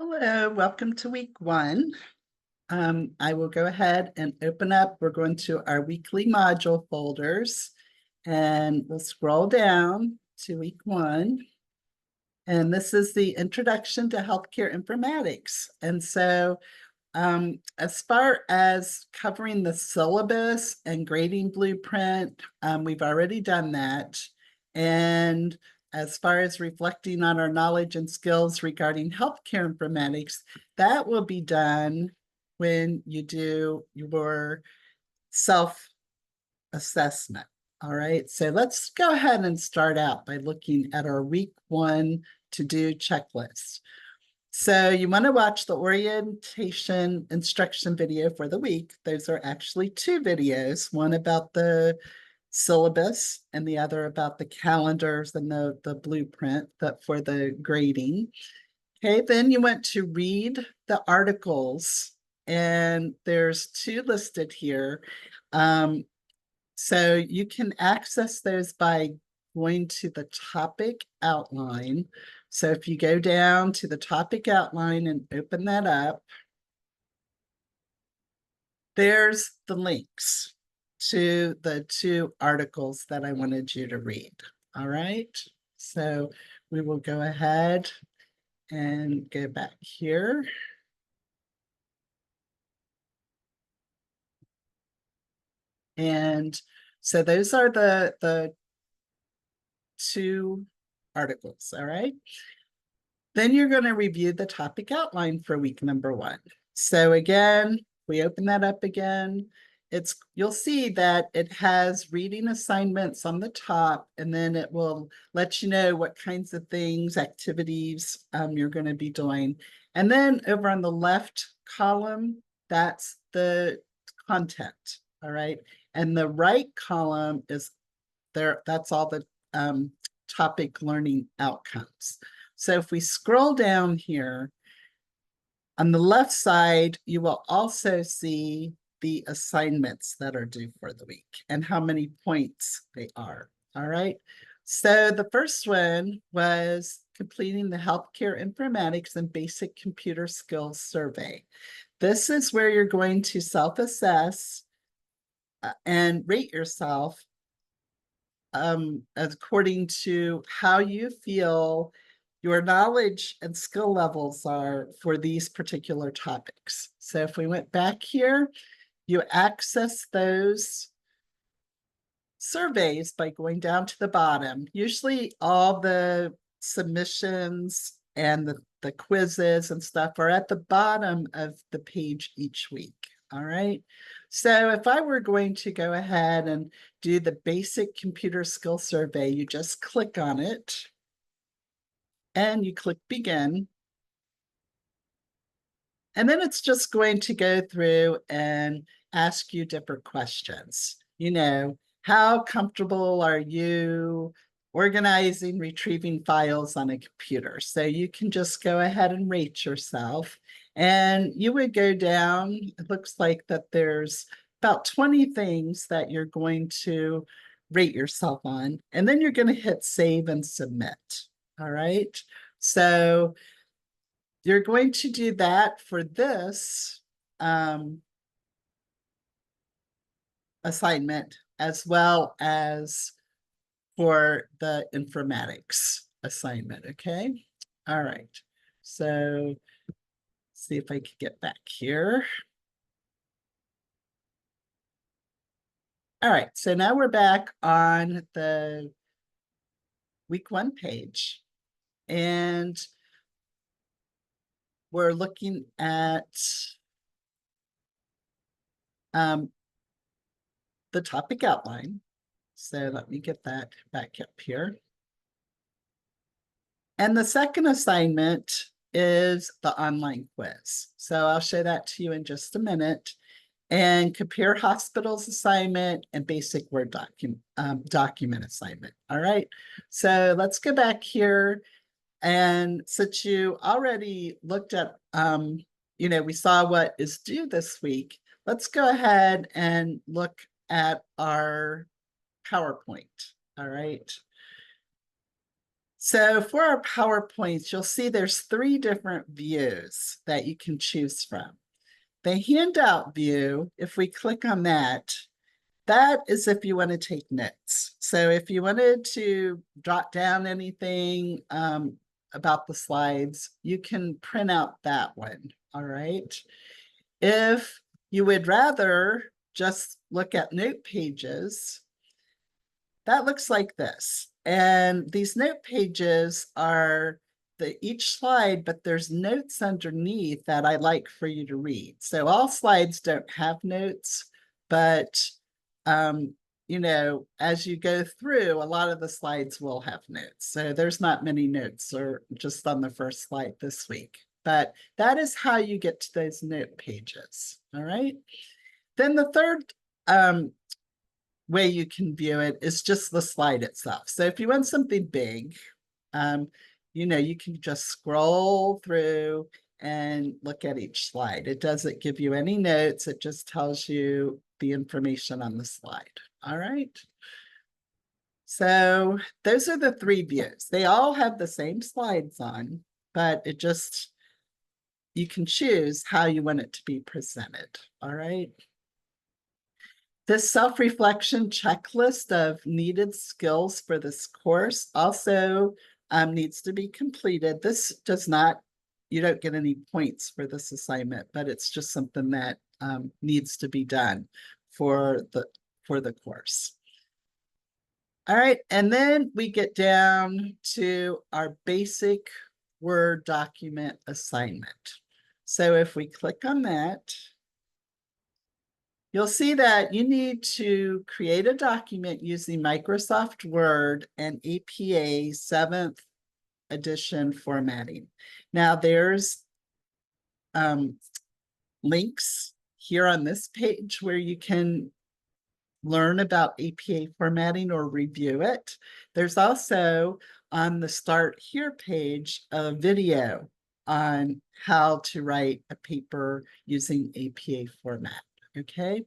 Hello, welcome to week one. I will go ahead and open up. We're going to our weekly module folders and we'll scroll down to week one. And this is the introduction to healthcare informatics. And so as far as covering the syllabus and grading blueprint, we've already done that. And as far as reflecting on our knowledge and skills regarding healthcare informatics, that will be done when you do your self-assessment. All right, so let's go ahead and start out by looking at our week one to-do checklist. So you want to watch the orientation instruction video for the week. Those are actually two videos, one about the syllabus and the other about the calendars and the blueprint that for the grading. Okay, then you want to read the articles, and there's two listed here. So you can access those by going to the topic outline. So if you go down to the topic outline and open that up, there's the links to the two articles that I wanted you to read. All right, so we will go ahead and go back here. And so those are the two articles, all right? Then you're going to review the topic outline for week number one. So again, we open that up again. You'll see that it has reading assignments on the top, and then it will let you know what kinds of things, activities you're going to be doing. And then over on the left column, that's the content, all right? And the right column is there, that's all the topic learning outcomes. So if we scroll down here, on the left side, you will also see the assignments that are due for the week and how many points they are. All right. So the first one was completing the healthcare informatics and basic computer skills survey. This is where you're going to self-assess and rate yourself according to how you feel your knowledge and skill levels are for these particular topics. So if we went back here, you access those surveys by going down to the bottom. Usually all the submissions and the quizzes and stuff are at the bottom of the page each week. All right. So if I were going to go ahead and do the basic computer skill survey, you just click on it and you click begin. And then it's just going to go through and ask you different questions. You know, how comfortable are you organizing, retrieving files on a computer? So you can just go ahead and rate yourself. And you would go down, it looks like that there's about 20 things that you're going to rate yourself on. And then you're going to hit save and submit. All right. So you're going to do that for this assignment as well as for the informatics assignment, okay? All right, so see if I can get back here. All right, so now we're back on the week one page, and we're looking at the topic outline. So let me get that back up here. And the second assignment is the online quiz. So I'll show that to you in just a minute. And compare hospitals assignment and basic Word document assignment. All right, so let's go back here. And since you already looked at, you know, we saw what is due this week, let's go ahead and look at our PowerPoint. All right. So for our PowerPoints, you'll see there's 3 different views that you can choose from. The handout view, if we click on that, that is if you want to take notes. So if you wanted to jot down anything about the slides, you can print out that one, all right? If you would rather just look at note pages, that looks like this. And these note pages are each slide, but there's notes underneath that I like for you to read. So all slides don't have notes, but you know, as you go through, a lot of the slides will have notes. So there's not many notes or just on the first slide this week, but that is how you get to those note pages. All right. Then the third way you can view it is just the slide itself. So if you want something big, you know, you can just scroll through and look at each slide. It doesn't give you any notes. It just tells you the information on the slide. All right. So those are the 3 views. They all have the same slides on, but it just, you can choose how you want it to be presented. All right. This self-reflection checklist of needed skills for this course also needs to be completed. This does not, you don't get any points for this assignment, but it's just something that needs to be done for the course. All right, and then we get down to our basic Word document assignment. So if we click on that, you'll see that you need to create a document using Microsoft Word and APA 7th edition formatting. Now there's links here on this page where you can learn about APA formatting or review it. There's also on the Start Here page a video on how to write a paper using APA format. Okay,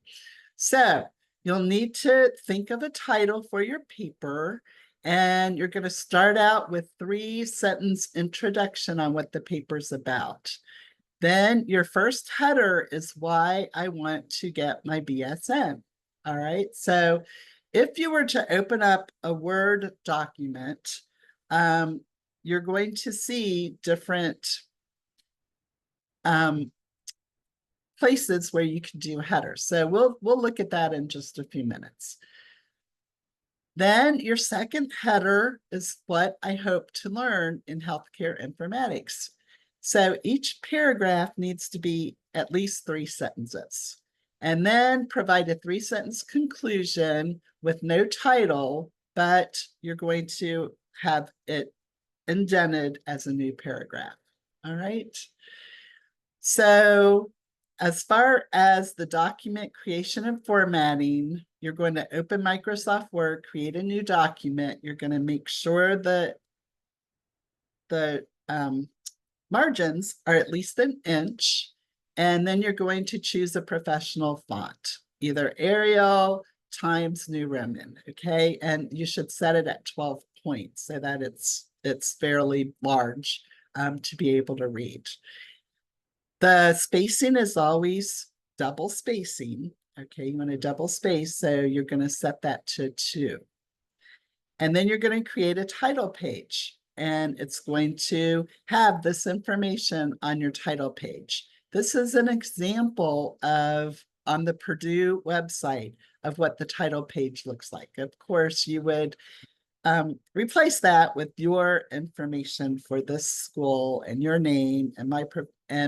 so you'll need to think of a title for your paper, and you're going to start out with 3-sentence introduction on what the paper's about. Then your first header is why I want to get my BSN. All right, so if you were to open up a Word document, you're going to see different places where you can do headers. So we'll look at that in just a few minutes. Then your second header is what I hope to learn in healthcare informatics. So each paragraph needs to be at least 3 sentences. And then provide a 3-sentence conclusion with no title, but you're going to have it indented as a new paragraph. All right. So as far as the document creation and formatting, you're going to open Microsoft Word, create a new document. You're going to make sure that the margins are at least 1 inch. And then you're going to choose a professional font, either Arial, Times New Roman, okay? And you should set it at 12 points so that it's fairly large to be able to read. The spacing is always double spacing. Okay, you want to double space, so you're going to set that to 2. And then you're going to create a title page, and it's going to have this information on your title page. This is an example of, on the Purdue website, of what the title page looks like. Of course, you would replace that with your information for this school and your name and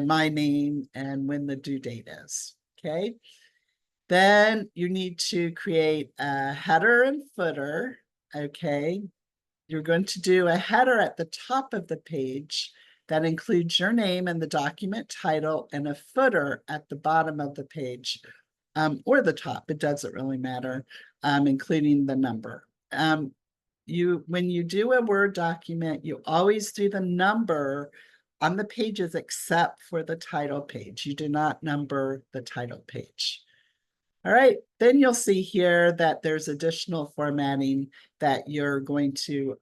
my name and when the due date is. Okay. Then you need to create a header and footer. Okay. You're going to do a header at the top of the page that includes your name and the document title, and a footer at the bottom of the page, or the top, it doesn't really matter, including the number. When you do a Word document, you always do the number on the pages except for the title page. You do not number the title page. All right, then you'll see here that there's additional formatting that you're going to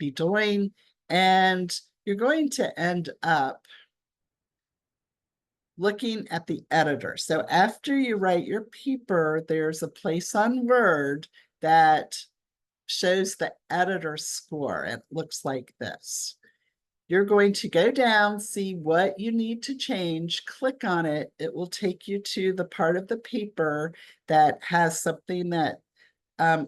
be doing. And you're going to end up looking at the editor. So after you write your paper, there's a place on Word that shows the editor score. It looks like this. You're going to go down, see what you need to change, click on it. It will take you to the part of the paper that has something that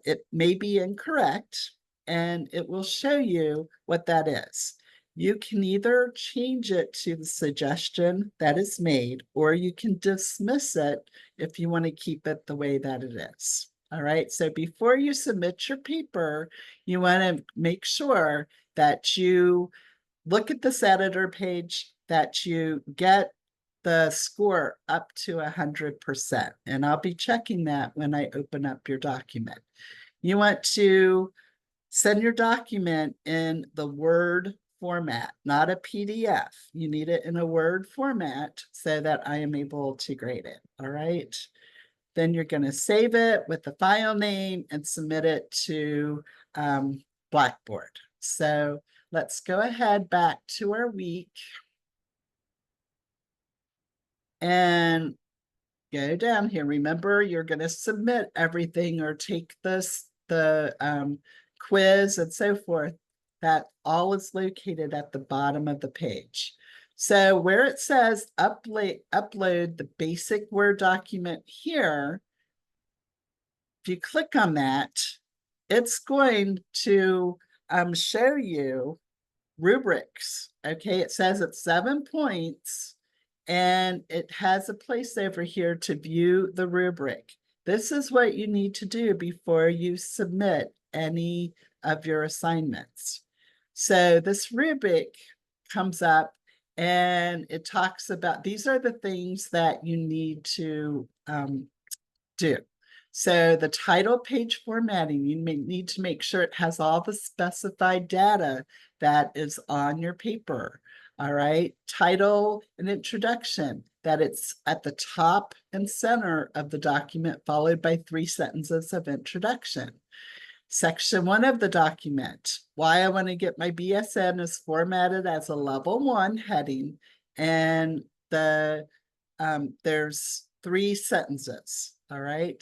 it may be incorrect, and it will show you what that is. You can either change it to the suggestion that is made, or you can dismiss it if you want to keep it the way that it is. All right, so before you submit your paper, you want to make sure that you look at this editor page, that you get the score up to 100%. And I'll be checking that when I open up your document. You want to send your document in the Word format, not a PDF. You need it in a Word format so that I am able to grade it. All right. Then you're going to save it with the file name and submit it to Blackboard. So let's go ahead back to our week and go down here. Remember, you're going to submit everything or take the quiz and so forth. That all is located at the bottom of the page. So where it says upload the basic Word document here, if you click on that, it's going to show you rubrics. Okay, it says it's 7 points, and it has a place over here to view the rubric. This is what you need to do before you submit any of your assignments. So this rubric comes up and it talks about, these are the things that you need to do. So the title page formatting, you may need to make sure it has all the specified data that is on your paper. All right, title and introduction, that it's at the top and center of the document, followed by 3 sentences of introduction. Section 1 of the document, why I want to get my BSN, is formatted as a level 1 heading, and there's 3 sentences. All right.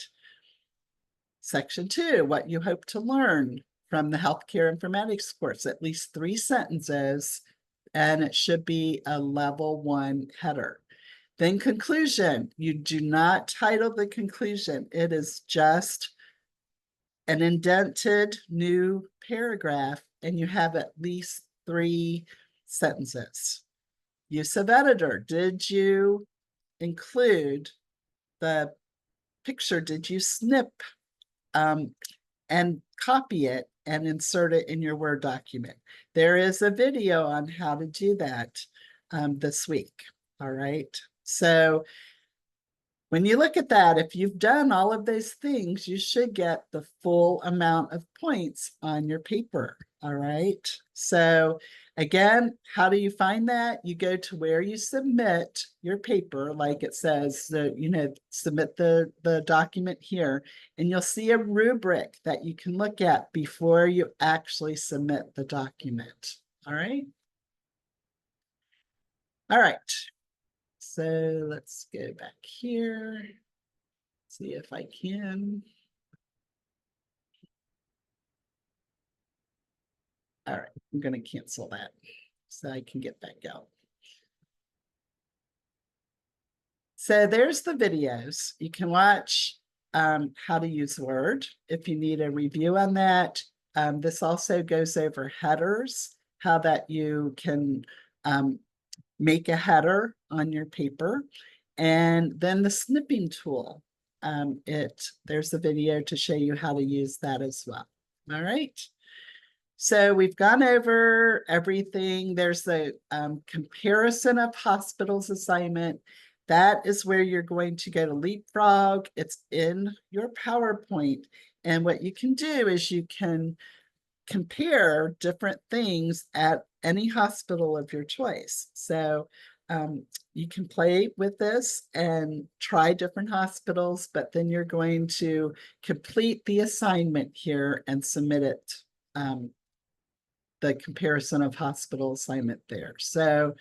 Section 2, what you hope to learn from the healthcare informatics course, at least 3 sentences, and it should be a level 1 header. Then conclusion, you do not title the conclusion. It is just an indented new paragraph, and you have at least 3 sentences. Use of editor, did you include the picture? Did you snip and copy it and insert it in your Word document? There is a video on how to do that this week. All right. So when you look at that, if you've done all of those things, you should get the full amount of points on your paper. All right. So again, how do you find that? You go to where you submit your paper, like it says, submit the document here, and you'll see a rubric that you can look at before you actually submit the document. All right. All right. So let's go back here, see if I can. All right, I'm going to cancel that so I can get back out. So there's the videos. You can watch how to use Word if you need a review on that. This also goes over headers, how that you can make a header on your paper. And then the snipping tool, there's a video to show you how to use that as well. All right. So we've gone over everything. There's the comparison of hospitals assignment. That is where you're going to go to Leapfrog. It's in your PowerPoint. And what you can do is you can compare different things at any hospital of your choice. So you can play with this and try different hospitals, but then you're going to complete the assignment here and submit it the comparison of hospital assignment there. So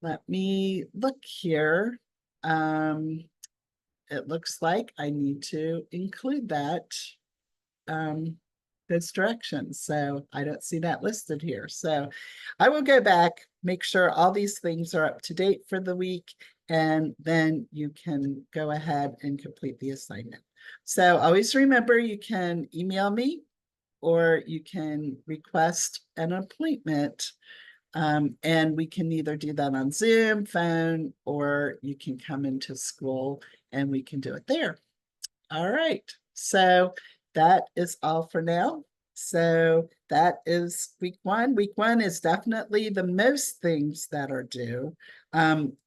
let me look here. It looks like I need to include that, those directions. So I don't see that listed here. So I will go back, make sure all these things are up to date for the week, and then you can go ahead and complete the assignment. So always remember, you can email me or you can request an appointment. And we can either do that on Zoom, phone, or you can come into school and we can do it there. All right, so that is all for now. So that is week one. Week one is definitely the most things that are due,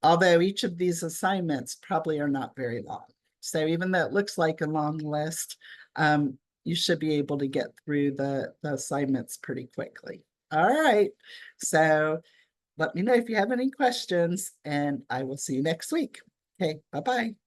although each of these assignments probably are not very long. So even though it looks like a long list, you should be able to get through the assignments pretty quickly. All right, so let me know if you have any questions, and I will see you next week. Okay, bye-bye.